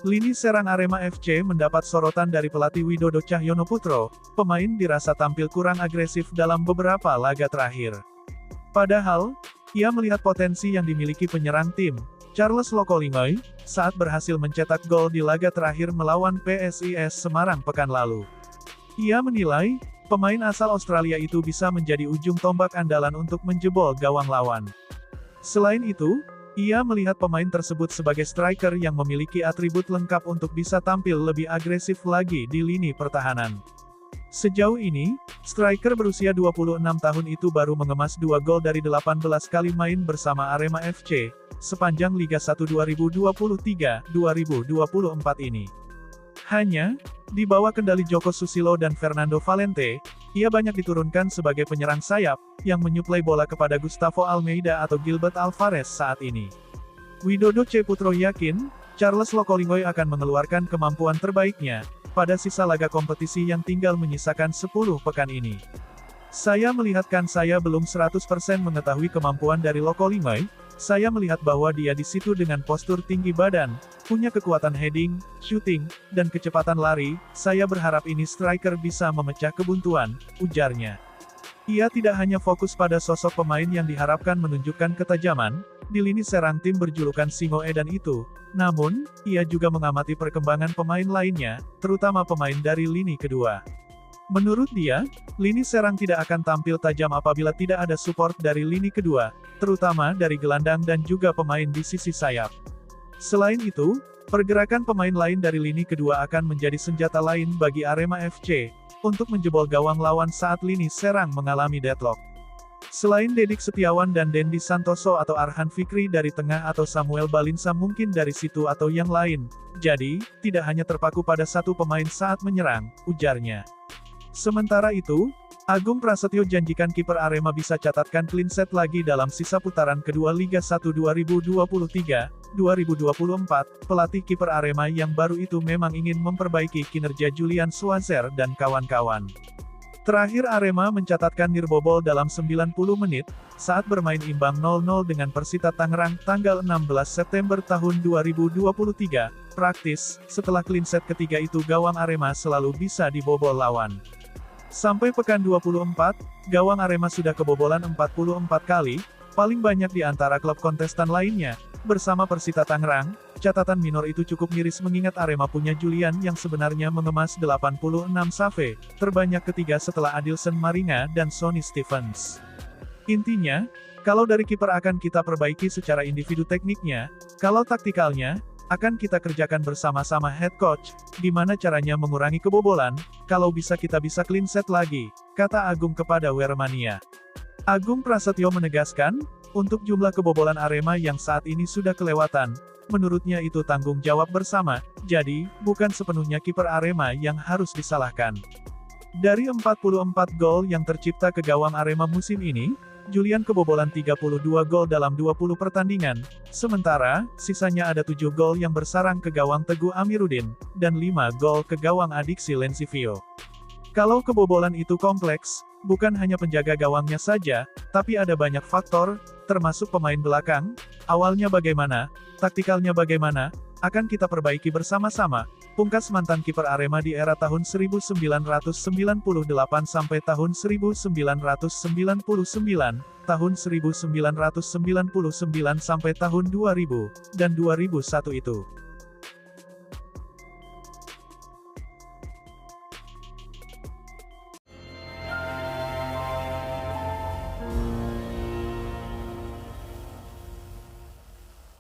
Lini serang Arema FC mendapat sorotan dari pelatih Widodo Cahyono-Putro, pemain dirasa tampil kurang agresif dalam beberapa laga terakhir. Padahal, ia melihat potensi yang dimiliki penyerang tim, Charles Lokolingoy, saat berhasil mencetak gol di laga terakhir melawan PSIS Semarang pekan lalu. Ia menilai, pemain asal Australia itu bisa menjadi ujung tombak andalan untuk menjebol gawang lawan. Selain itu, ia melihat pemain tersebut sebagai striker yang memiliki atribut lengkap untuk bisa tampil lebih agresif lagi di lini pertahanan. Sejauh ini, striker berusia 26 tahun itu baru mengemas 2 gol dari 18 kali main bersama Arema FC, sepanjang Liga 1 2023-2024 ini. Hanya, di bawah kendali Joko Susilo dan Fernando Valente, ia banyak diturunkan sebagai penyerang sayap, yang menyuplai bola kepada Gustavo Almeida atau Gilbert Alvarez saat ini. Widodo C. Putro yakin, Charles Lokolingoy akan mengeluarkan kemampuan terbaiknya, pada sisa laga kompetisi yang tinggal menyisakan 10 pekan ini. Saya belum 100% mengetahui kemampuan dari Lokolingoy, saya melihat bahwa dia di situ dengan postur tinggi badan, punya kekuatan heading, shooting, dan kecepatan lari, saya berharap ini striker bisa memecah kebuntuan, ujarnya. Ia tidak hanya fokus pada sosok pemain yang diharapkan menunjukkan ketajaman, di lini serang tim berjulukan Singo Edan itu, namun, ia juga mengamati perkembangan pemain lainnya, terutama pemain dari lini kedua. Menurut dia, lini serang tidak akan tampil tajam apabila tidak ada support dari lini kedua, terutama dari gelandang dan juga pemain di sisi sayap. Selain itu, pergerakan pemain lain dari lini kedua akan menjadi senjata lain bagi Arema FC, untuk menjebol gawang lawan saat lini serang mengalami deadlock. Selain Dedik Setiawan dan Dendi Santoso atau Arhan Fikri dari tengah atau Samuel Balinsa mungkin dari situ atau yang lain, jadi, tidak hanya terpaku pada satu pemain saat menyerang, ujarnya. Sementara itu, Agung Prasetyo janjikan kiper Arema bisa catatkan clean sheet lagi dalam sisa putaran kedua Liga 1 2023-2024, pelatih kiper Arema yang baru itu memang ingin memperbaiki kinerja Julian Schwarzer dan kawan-kawan. Terakhir Arema mencatatkan nirbobol dalam 90 menit, saat bermain imbang 0-0 dengan Persita Tangerang tanggal 16 September tahun 2023, praktis, setelah clean sheet ketiga itu gawang Arema selalu bisa dibobol lawan. Sampai pekan 24, gawang Arema sudah kebobolan 44 kali, paling banyak di antara klub kontestan lainnya. Bersama Persita Tangerang, catatan minor itu cukup miris mengingat Arema punya Julian yang sebenarnya mengemas 86 save, terbanyak ketiga setelah Adilson Maringa dan Sonny Stevens. Intinya, kalau dari kiper akan kita perbaiki secara individu tekniknya, kalau taktikalnya, akan kita kerjakan bersama-sama head coach, gimana caranya mengurangi kebobolan, kalau bisa kita bisa clean sheet lagi, kata Agung kepada Wermania. Agung Prasetyo menegaskan, untuk jumlah kebobolan Arema yang saat ini sudah kelewatan, menurutnya itu tanggung jawab bersama, jadi, bukan sepenuhnya kiper Arema yang harus disalahkan. Dari 44 gol yang tercipta ke gawang Arema musim ini, Julian kebobolan 32 gol dalam 20 pertandingan, sementara, sisanya ada 7 gol yang bersarang ke gawang Teguh Amiruddin, dan 5 gol ke gawang Adiksi Lensivio. Kalau kebobolan itu kompleks, bukan hanya penjaga gawangnya saja, tapi ada banyak faktor, termasuk pemain belakang, awalnya bagaimana, taktikalnya bagaimana, akan kita perbaiki bersama-sama, pungkas mantan kiper Arema di era tahun 1998 sampai tahun 1999, tahun 1999 sampai tahun 2000, dan 2001 itu.